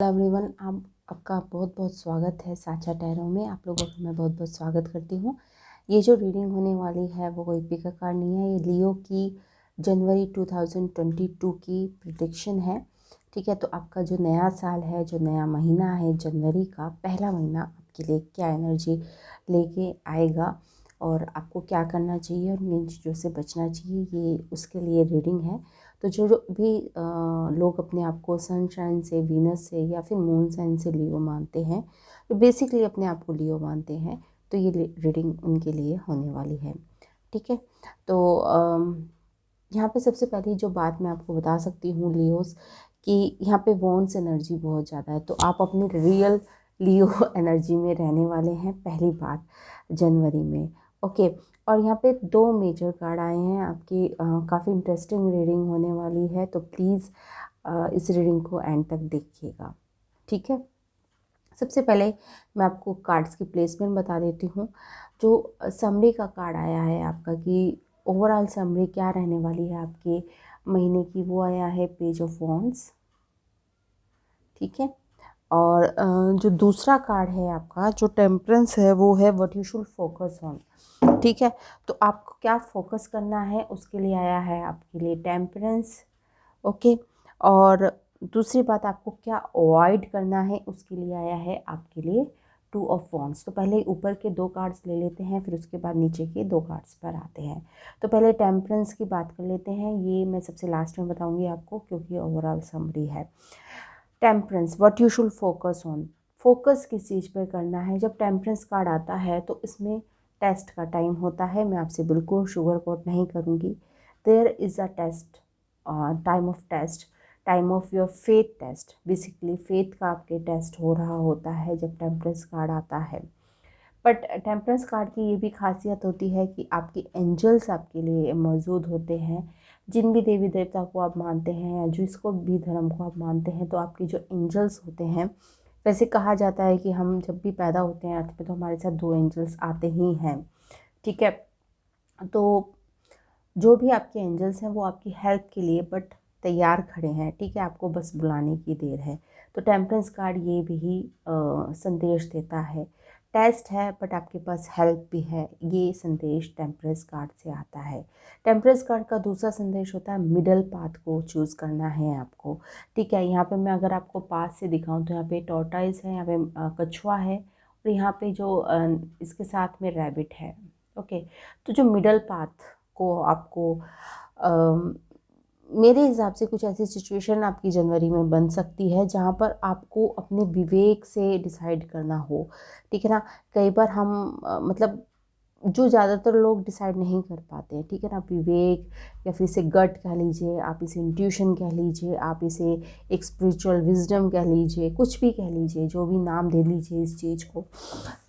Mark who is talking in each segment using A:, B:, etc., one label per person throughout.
A: Hello everyone, आप आपका बहुत बहुत स्वागत है साचा टैरो में। आप लोगों का मैं बहुत बहुत स्वागत करती हूँ। ये जो रीडिंग होने वाली है वो कोई पिक कार्ड नहीं है, ये लियो की जनवरी 2022 की प्रिडिक्शन है। ठीक है, तो आपका जो नया साल है, जो नया महीना है, जनवरी का पहला महीना आपके लिए क्या एनर्जी लेके आएगा और आपको क्या करना चाहिए और किन चीज़ों से बचना चाहिए, ये उसके लिए रीडिंग है। तो जो भी लोग अपने आप को सनशाइन से, वीनस से या फिर मून साइन से लियो मानते हैं, तो बेसिकली अपने आप को लियो मानते हैं, तो ये रीडिंग उनके लिए होने वाली है। ठीक है, तो यहाँ पे सबसे पहली जो बात मैं आपको बता सकती हूँ लियोस कि यहाँ पे वॉन्ड्स एनर्जी बहुत ज़्यादा है, तो आप अपनी रियल लियो एनर्जी में रहने वाले हैं पहली बात जनवरी में। ओके, और यहाँ पे दो मेजर कार्ड आए हैं आपकी, काफ़ी इंटरेस्टिंग रीडिंग होने वाली है, तो प्लीज़ इस रीडिंग को एंड तक देखिएगा। ठीक है, सबसे पहले मैं आपको कार्ड्स की प्लेसमेंट बता देती हूँ। जो समरी का कार्ड आया है आपका कि ओवरऑल समरी क्या रहने वाली है आपके महीने की, वो आया है पेज ऑफ वॉन्ड्स। ठीक है, और जो दूसरा कार्ड है आपका जो टेम्परेंस है, वो है what you should focus on. ठीक है, तो आपको क्या फोकस करना है उसके लिए आया है आपके लिए टेम्परेंस। ओके, और दूसरी बात आपको क्या अवॉइड करना है उसके लिए आया है आपके लिए टू ऑफ वॉन्ड्स। तो पहले ऊपर के दो कार्ड्स ले लेते हैं, फिर उसके बाद नीचे के दो कार्ड्स पर आते हैं। तो पहले टेम्परेंस की बात कर लेते हैं, ये मैं सबसे लास्ट में बताऊंगी आपको क्योंकि ओवरऑल समरी है। Temperance, what you should focus on. Focus किस चीज़ पर करना है। जब टेम्परेंस कार्ड आता है तो इसमें टेस्ट का टाइम होता है, मैं आपसे बिल्कुल शुगर कोट नहीं करूँगी। There is a test, time of test, time of your faith test. Basically faith का आपके टेस्ट हो रहा होता है जब टेम्परेंस कार्ड आता है। बट टेम्परेंस कार्ड की ये भी खासियत होती है कि आपके एंजल्स आपके लिए मौजूद होते हैं। जिन भी देवी देवता को आप मानते हैं या जिसको भी धर्म को आप मानते हैं, तो आपके जो एंजल्स होते हैं, वैसे कहा जाता है कि हम जब भी पैदा होते हैं अर्थ पे तो हमारे साथ दो एंजल्स आते ही हैं। ठीक है, तो जो भी आपके एंजल्स हैं वो आपकी हेल्प के लिए बट तैयार खड़े हैं। ठीक है, आपको बस बुलाने की देर है। तो टेम्परेंस कार्ड ये भी संदेश देता है। टेस्ट है बट आपके पास हेल्प भी है, ये संदेश टेम्परेंस कार्ड से आता है। टेम्परेंस कार्ड का दूसरा संदेश होता है मिडल पाथ को चूज़ करना है आपको। ठीक है, यहाँ पे मैं अगर आपको पास से दिखाऊं तो यहाँ पे टॉर्टाइज है, यहाँ पे कछुआ है, और यहाँ पे जो इसके साथ में रैबिट है। ओके, तो जो मिडल पाथ को आपको मेरे हिसाब से कुछ ऐसी सिचुएशन आपकी जनवरी में बन सकती है जहाँ पर आपको अपने विवेक से डिसाइड करना हो। ठीक है ना, कई बार हम मतलब जो ज़्यादातर लोग डिसाइड नहीं कर पाते हैं। ठीक है ना, विवेक या फिर इसे गट कह लीजिए, आप इसे इंट्यूशन कह लीजिए, आप इसे एक स्पिरिचुअल विजडम कह लीजिए, कुछ भी कह लीजिए, जो भी नाम दे लीजिए इस चीज़ को।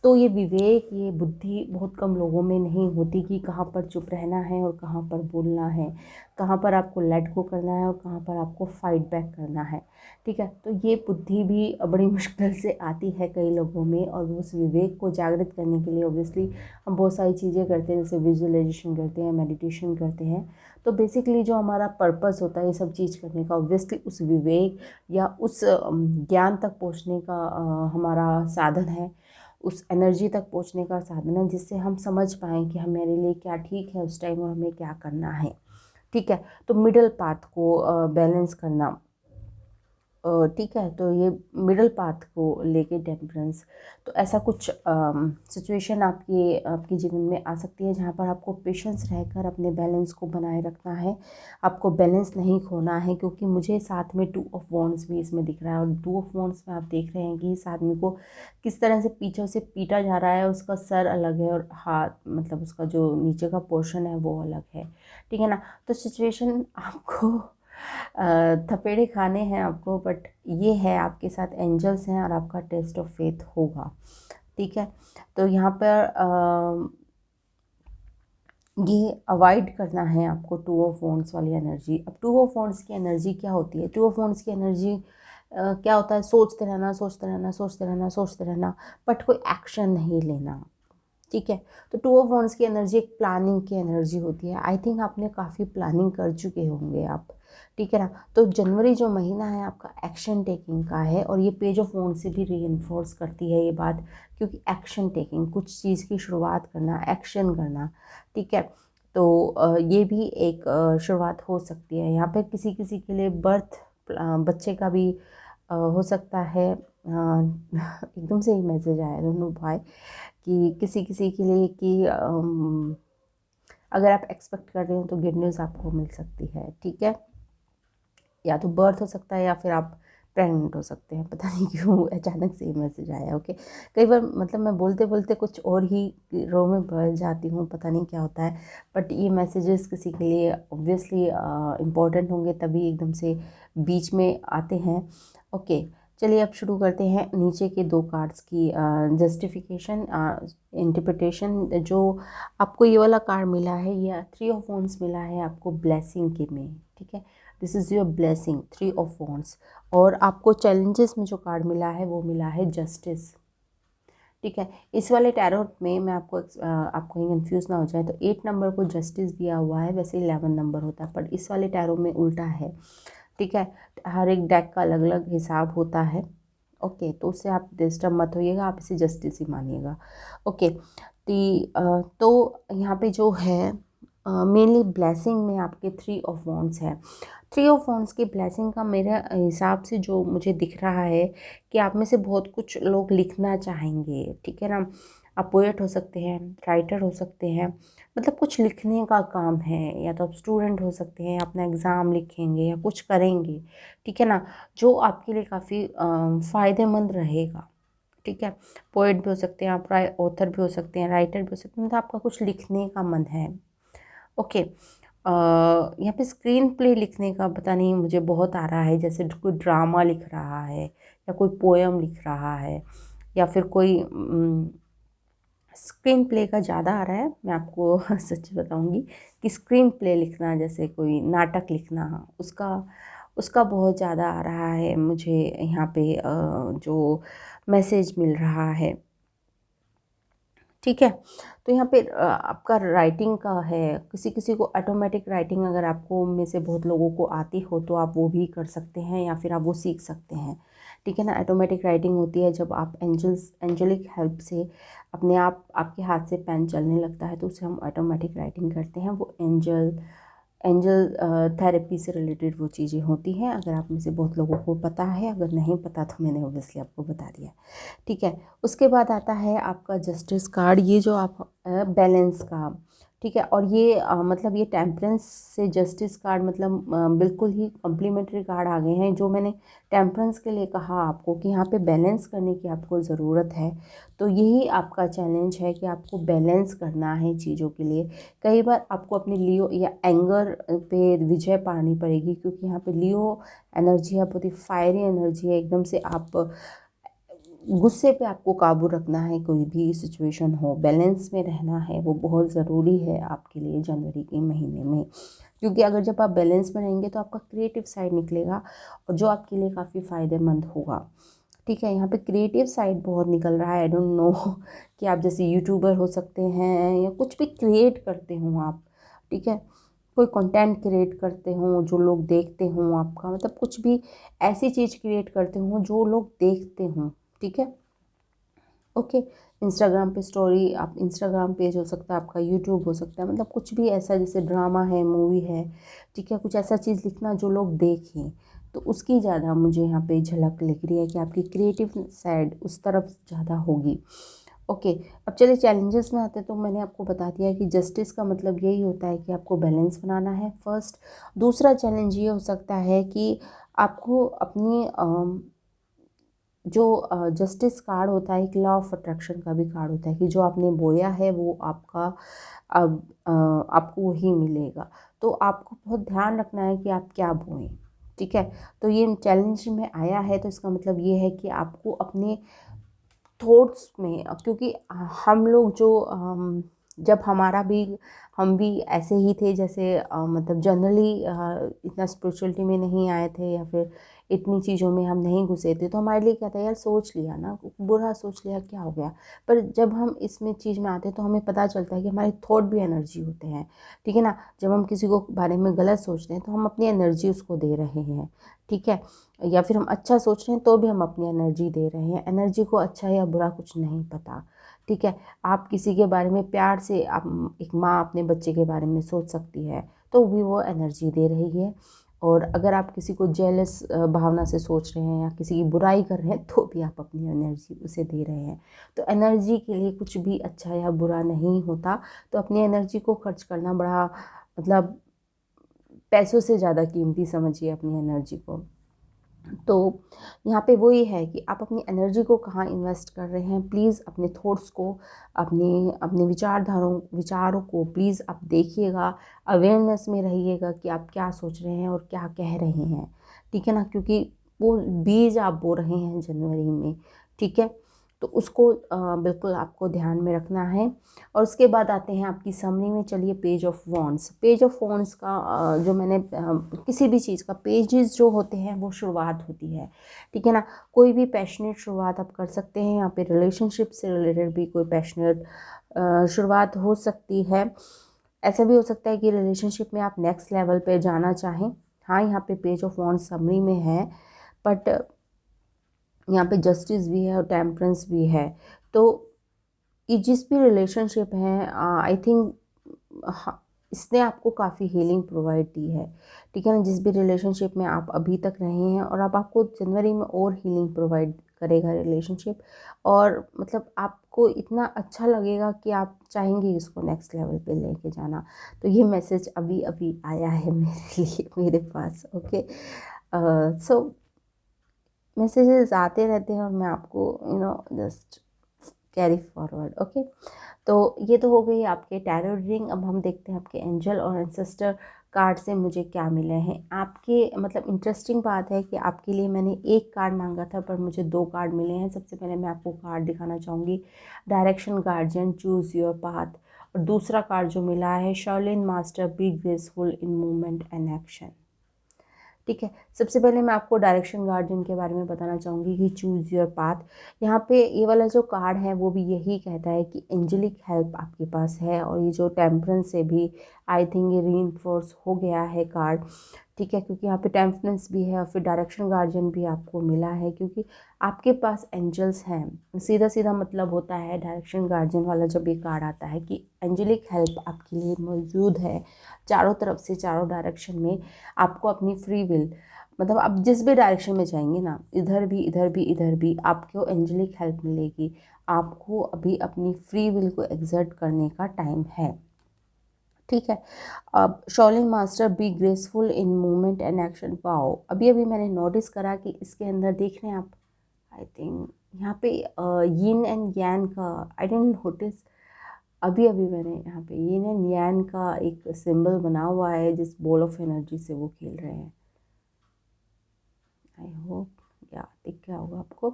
A: तो ये विवेक, ये बुद्धि बहुत कम लोगों में नहीं होती कि कहाँ पर चुप रहना है और कहाँ पर बोलना है, कहाँ पर आपको लेट गो करना है और कहाँ पर आपको फाइट बैक करना है। ठीक है, तो ये बुद्धि भी बड़ी मुश्किल से आती है कई लोगों में, और उस विवेक को जागृत करने के लिए ऑब्वियसली हम बहुत सारी चीज़ें करते हैं, जैसे विजुअलाइजेशन करते हैं, मेडिटेशन करते हैं। तो बेसिकली जो हमारा पर्पस होता है ये सब चीज़ करने का, ऑब्वियसली उस विवेक या उस ज्ञान तक पहुँचने का हमारा साधन है, उस एनर्जी तक पहुँचने का साधन है, जिससे हम समझ पाएँ कि हमारे लिए क्या ठीक है उस टाइम और हमें क्या करना है। ठीक है, तो मिडल पाथ को बैलेंस करना, ठीक है, तो ये मिडल पाथ को लेके टेम्परेंस, तो ऐसा कुछ सिचुएशन आपके जीवन में आ सकती है जहाँ पर आपको पेशेंस रहकर अपने बैलेंस को बनाए रखना है। आपको बैलेंस नहीं खोना है, क्योंकि मुझे साथ में टू ऑफ वॉन्ड्स भी इसमें दिख रहा है, और टू ऑफ वॉन्ड्स में आप देख रहे हैं कि इस आदमी को किस तरह से पीछे से पीटा जा रहा है। उसका सर अलग है और हाथ मतलब उसका जो नीचे का पोर्शन है वो अलग है। ठीक है ना, तो सिचुएशन आपको थपेड़े खाने हैं आपको, बट ये है आपके साथ एंजल्स हैं और आपका टेस्ट ऑफ फेथ होगा। ठीक है, तो यहाँ पर ये अवॉइड करना है आपको टू ऑफ वॉन्ड्स वाली एनर्जी। अब टू ऑफ वॉन्ड्स की एनर्जी क्या होती है? टू ऑफ वॉन्ड्स की एनर्जी क्या होता है? सोचते रहना, सोचते रहना, सोचते रहना, सोचते रहना, बट कोई एक्शन नहीं लेना। ठीक है। तो टू ऑफ वॉन्ड्स की एनर्जी एक प्लानिंग की एनर्जी होती है। आई थिंक आपने काफ़ी प्लानिंग कर चुके होंगे आप, ठीक है ना। तो जनवरी जो महीना है आपका एक्शन टेकिंग का है, और ये पेज ऑफ वॉन्ड्स से भी रीइंफोर्स करती है ये बात, क्योंकि एक्शन टेकिंग, कुछ चीज़ की शुरुआत करना, एक्शन करना, ठीक है। तो ये भी एक शुरुआत हो सकती है। यहाँ पे किसी किसी के लिए बर्थ, बच्चे का भी हो सकता है। एकदम से ही मैसेज आया, डोंट नो व्हाई, कि किसी किसी के लिए कि अगर आप एक्सपेक्ट कर रहे हो तो गुड न्यूज़ आपको मिल सकती है, ठीक है। या तो बर्थ हो सकता है या फिर आप प्रेग्नेंट हो सकते हैं, पता नहीं क्यों अचानक से ये मैसेज आया। ओके, कई बार मतलब मैं बोलते बोलते कुछ और ही रो में भर जाती हूँ, पता नहीं क्या होता है। बट ये मैसेजेस किसी के लिए ऑब्वियसली इम्पोर्टेंट होंगे, तभी एकदम से बीच में आते हैं। ओके, चलिए अब शुरू करते हैं नीचे के दो कार्ड्स की जस्टिफिकेशन, इंटरप्रिटेशन। जो आपको ये वाला कार्ड मिला है, ये 3 ऑफ वॉन्ड्स मिला है आपको ब्लेसिंग के में, ठीक है। This is your blessing, 3 of wands. और आपको चैलेंजेस में जो कार्ड मिला है वो मिला है जस्टिस, ठीक है। इस वाले टैरोट में मैं आपको आप कहीं कंफ्यूज ना हो जाए, तो 8 नंबर को जस्टिस दिया हुआ है, वैसे 11 नंबर होता है, पर इस वाले टैरो में उल्टा है, ठीक है। हर एक डेक का अलग अलग हिसाब होता है। ओके, तो उससे आप डिस्टर्ब मत होइएगा, आप इसे जस्टिस ही मानिएगा। ओके, तो यहाँ पे जो है मेनली ब्लेसिंग में आपके 3 ऑफ वॉन्ड्स है। 3 ऑफ वॉन्ड्स की ब्लेसिंग का मेरे हिसाब से जो मुझे दिख रहा है कि आप में से बहुत कुछ लोग लिखना चाहेंगे, ठीक है ना। आप पोएट हो सकते हैं, राइटर हो सकते हैं, मतलब कुछ लिखने का काम है, या तो आप स्टूडेंट हो सकते हैं, अपना एग्ज़ाम लिखेंगे या कुछ करेंगे, ठीक है ना, जो आपके लिए काफ़ी फ़ायदेमंद रहेगा, ठीक है। पोएट भी हो सकते हैं आप, ऑथर भी हो सकते हैं, राइटर भी हो सकते हैं, मतलब आपका कुछ लिखने का मन है। ओके, यहाँ पे स्क्रीन प्ले लिखने का पता नहीं मुझे बहुत आ रहा है, जैसे कोई ड्रामा लिख रहा है या कोई पोएम लिख रहा है, या फिर कोई स्क्रीन प्ले का ज़्यादा आ रहा है। मैं आपको सच बताऊंगी कि स्क्रीन प्ले लिखना, जैसे कोई नाटक लिखना, उसका उसका बहुत ज़्यादा आ रहा है मुझे यहाँ पे, जो मैसेज मिल रहा है, ठीक है। तो यहाँ पे आपका राइटिंग का है, किसी किसी को ऑटोमेटिक राइटिंग अगर आपको में से बहुत लोगों को आती हो तो आप वो भी कर सकते हैं, या फिर आप वो सीख सकते हैं, ठीक है ना। ऑटोमेटिक राइटिंग होती है जब आप एंजलिक हेल्प से अपने आप आपके हाथ से पेन चलने लगता है, तो उसे हम ऑटोमेटिक राइटिंग करते हैं। वो एंजल थेरेपी से रिलेटेड वो चीज़ें होती हैं। अगर आप में से बहुत लोगों को पता है, अगर नहीं पता तो मैंने ऑब्वियसली आपको बता दिया, ठीक है। उसके बाद आता है आपका जस्टिस कार्ड, ये जो आप बैलेंस का, ठीक है। और ये मतलब ये टेम्परेंस से जस्टिस कार्ड, मतलब बिल्कुल ही कम्प्लीमेंट्री कार्ड आ गए हैं। जो मैंने टेम्परेंस के लिए कहा आपको कि यहाँ पे बैलेंस करने की आपको ज़रूरत है, तो यही आपका चैलेंज है कि आपको बैलेंस करना है चीज़ों के लिए। कई बार आपको अपने लियो या एंगर पे विजय पानी पड़ेगी, क्योंकि यहाँ पे लियो एनर्जी है, बहुत ही फायरी एनर्जी है, एकदम से आप गुस्से पे आपको काबू रखना है, कोई भी सिचुएशन हो बैलेंस में रहना है, वो बहुत ज़रूरी है आपके लिए जनवरी के महीने में। क्योंकि अगर जब आप बैलेंस में रहेंगे तो आपका क्रिएटिव साइड निकलेगा, और जो आपके लिए काफ़ी फ़ायदेमंद होगा, ठीक है। यहाँ पे क्रिएटिव साइड बहुत निकल रहा है, आई डोंट नो कि आप जैसे यूट्यूबर हो सकते हैं, या कुछ भी क्रिएट करते हो आप, ठीक है। कोई कंटेंट क्रिएट करते हो जो लोग देखते हों आपका, मतलब कुछ भी ऐसी चीज़ क्रिएट करते हो जो लोग देखते हों, ठीक है। ओके, इंस्टाग्राम पे स्टोरी, आप इंस्टाग्राम पेज हो सकता है आपका, यूट्यूब हो सकता है, मतलब कुछ भी ऐसा, जैसे ड्रामा है, मूवी है, ठीक है। कुछ ऐसा चीज़ लिखना जो लोग देखें, तो उसकी ज़्यादा मुझे यहाँ पे झलक लग रही है कि आपकी क्रिएटिव साइड उस तरफ ज़्यादा होगी। ओके, अब चलिए चैलेंजेस में आते हैं। तो मैंने आपको बता दिया कि जस्टिस का मतलब यही होता है कि आपको बैलेंस बनाना है फर्स्ट। दूसरा चैलेंज ये हो सकता है कि आपको अपनी जो जस्टिस कार्ड होता है, एक लॉ ऑफ अट्रैक्शन का भी कार्ड होता है, कि जो आपने बोया है वो आपका अब आपको वही मिलेगा। तो आपको बहुत ध्यान रखना है कि आप क्या बोएं, ठीक है। तो ये चैलेंज में आया है, तो इसका मतलब ये है कि आपको अपने थॉट्स में, क्योंकि हम लोग जो जब हमारा भी, हम भी ऐसे ही थे, जैसे मतलब जनरली इतना स्पिरिचुअलिटी में नहीं आए थे, या फिर इतनी चीज़ों में हम नहीं घुसे थे, तो हमारे लिए क्या था यार, सोच लिया ना, बुरा सोच लिया, क्या हो गया। पर जब हम इसमें चीज़ में आते हैं तो हमें पता चलता है कि हमारे थॉट भी एनर्जी होते हैं, ठीक है ना। जब हम किसी को बारे में गलत सोचते हैं तो हम अपनी एनर्जी उसको दे रहे हैं, ठीक है। या फिर हम अच्छा सोच रहे हैं तो भी हम अपनी एनर्जी दे रहे हैं। एनर्जी को अच्छा या बुरा कुछ नहीं पता, ठीक है। आप किसी के बारे में प्यार से, आप एक माँ अपने बच्चे के बारे में सोच सकती है तो भी वो एनर्जी दे रही है। और अगर आप किसी को जेलस भावना से सोच रहे हैं या किसी की बुराई कर रहे हैं तो भी आप अपनी एनर्जी उसे दे रहे हैं। तो एनर्जी के लिए कुछ भी अच्छा या बुरा नहीं होता। तो अपनी एनर्जी को खर्च करना बड़ा, मतलब पैसों से ज़्यादा कीमती समझिए अपनी एनर्जी को। तो यहाँ पे वही है कि आप अपनी एनर्जी को कहाँ इन्वेस्ट कर रहे हैं। प्लीज़ अपने थॉट्स को, अपने अपने विचारों को प्लीज़ आप देखिएगा, अवेयरनेस में रहिएगा कि आप क्या सोच रहे हैं और क्या कह रहे हैं, ठीक है ना। क्योंकि वो बीज आप बो रहे हैं जनवरी में, ठीक है। तो उसको बिल्कुल आपको ध्यान में रखना है। और उसके बाद आते हैं आपकी समरी में। चलिए, page of wands. Page of wands का जो मैंने किसी भी चीज़ का पेजेस जो होते हैं वो शुरुआत होती है, ठीक है ना। कोई भी पैशनेट शुरुआत आप कर सकते हैं। यहाँ पे रिलेशनशिप से रिलेटेड भी कोई पैशनेट शुरुआत हो सकती है। ऐसा भी हो सकता है कि रिलेशनशिप में आप नेक्स्ट लेवल पे जाना चाहें। हाँ, यहाँ पे पेज ऑफ वॉन्ड्स समरी में है, बट यहाँ पे जस्टिस भी है और टेम्परेंस भी है। तो ये जिस भी रिलेशनशिप है, आई थिंक इसने आपको काफ़ी हीलिंग प्रोवाइड दी है, ठीक है ना। जिस भी रिलेशनशिप में आप अभी तक रहे हैं, और अब आपको जनवरी में और हीलिंग प्रोवाइड करेगा रिलेशनशिप। और मतलब आपको इतना अच्छा लगेगा कि आप चाहेंगे इसको नेक्स्ट लेवल पे लेके जाना। तो ये मैसेज अभी अभी आया है मेरे लिए, मेरे पास। ओके, सो मैसेजेस आते रहते हैं और मैं आपको जस्ट कैरी फॉरवर्ड। ओके, तो ये तो हो गई आपके टैरो रीडिंग। अब हम देखते हैं आपके एंजल और एंसेस्टर कार्ड से मुझे क्या मिले हैं। आपके मतलब इंटरेस्टिंग बात है कि आपके लिए मैंने एक कार्ड मांगा था पर मुझे दो कार्ड मिले हैं। सबसे पहले मैं आपको कार्ड दिखाना चाहूँगी, direction guardian, choose your path. और दूसरा कार्ड जो मिला है, Shaolin master, be graceful in movement and action, ठीक है। सबसे पहले मैं आपको डायरेक्शन गार्डियन के बारे में बताना चाहूँगी कि चूज़ योर पाथ। यहाँ पे ये वाला जो कार्ड है वो भी यही कहता है कि एंजेलिक हेल्प आपके पास है। और ये जो टेम्परेंस से भी आई थिंक ये रीइंफोर्स हो गया है कार्ड, ठीक है। क्योंकि यहाँ पे टेम्परेंस भी है और फिर डायरेक्शन गार्जियन भी आपको मिला है, क्योंकि आपके पास एंजल्स हैं। सीधा सीधा मतलब होता है डायरेक्शन गार्जियन वाला जब ये कार्ड आता है कि एंजेलिक हेल्प आपके लिए मौजूद है चारों तरफ से, चारों डायरेक्शन में। आपको अपनी फ्री विल, मतलब आप जिस भी डायरेक्शन में जाएंगे ना, इधर भी इधर भी इधर भी आपको एंजेलिक हेल्प मिलेगी। आपको अभी अपनी फ्री विल को एग्जर्ट करने का टाइम है, ठीक है। अब Shaolin master, be graceful in movement and action. पाओ, अभी अभी मैंने नोटिस करा कि इसके अंदर देख रहे हैं आप, आई थिंक यहाँ पे यिन एंड यान का, आई डेंट नोटिस, अभी अभी मैंने यहाँ पे यिन एंड यान का एक सिंबल बना हुआ है जिस बॉल ऑफ एनर्जी से वो खेल रहे हैं। आई होप या दिख गया होगा आपको,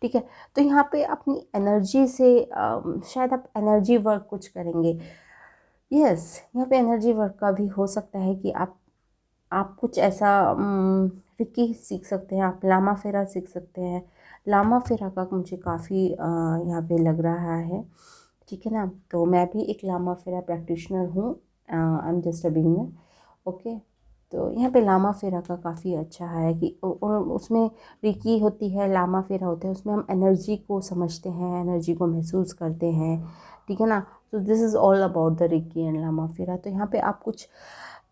A: ठीक है। तो यहाँ पे अपनी एनर्जी से शायद आप एनर्जी वर्क कुछ करेंगे। यस, यहाँ पे एनर्जी वर्क का भी हो सकता है कि आप कुछ ऐसा रिकी सीख सकते हैं, आप लामा फेरा सीख सकते हैं। लामा फेरा का मुझे काफ़ी यहाँ पे लग रहा है, ठीक है ना। तो मैं भी एक लामा फेरा प्रैक्टिशनर हूँ, I am just a beginner. Okay, तो यहाँ पे लामा फेरा का काफ़ी अच्छा है कि उसमें रिकी होती है, लामा फेरा होता है, उसमें हम एनर्जी को समझते हैं, एनर्जी को महसूस करते हैं, ठीक है ना। तो this is all about the Reiki and Lama Fera. तो यहाँ पे आप कुछ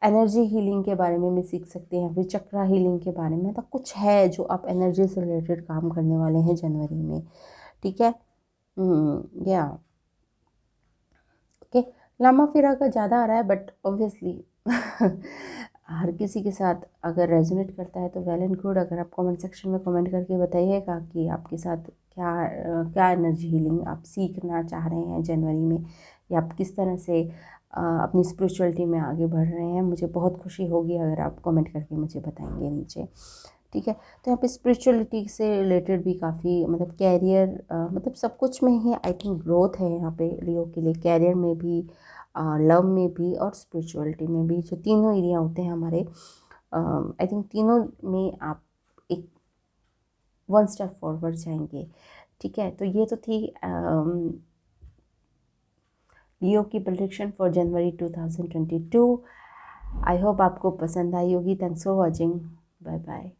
A: एनर्जी हीलिंग के बारे में भी सीख सकते हैं, फिर चक्रा हीलिंग के बारे में। तो कुछ है जो आप एनर्जी से रिलेटेड काम करने वाले हैं जनवरी में, ठीक है। या ओके, लामा फेरा का ज़्यादा आ रहा है बट ऑब्वियसली हर किसी के साथ अगर रेजोनेट करता है तो वेल एंड गुड। अगर आप कमेंट सेक्शन में कमेंट करके बताइएगा कि आपके साथ क्या क्या एनर्जी हीलिंग आप सीखना चाह रहे हैं जनवरी में, या आप किस तरह से अपनी स्पिरिचुअलिटी में आगे बढ़ रहे हैं। मुझे बहुत खुशी होगी अगर आप कमेंट करके मुझे बताएंगे नीचे, ठीक है। तो यहाँ पे स्पिरिचुअलिटी से रिलेटेड भी काफ़ी, मतलब कैरियर, मतलब सब कुछ में ही आई थिंक ग्रोथ है यहाँ पे लियो के लिए। कैरियर में भी, लव में भी और स्पिरिचुअलिटी में भी, जो तीनों एरिया होते हैं हमारे, आई थिंक तीनों में आप एक वन स्टेप फॉरवर्ड जाएंगे। ठीक है, तो ये तो थी लियो की प्रेडिक्शन फॉर जनवरी 2022। आई होप आपको पसंद आई होगी। Thanks for watching. Bye bye.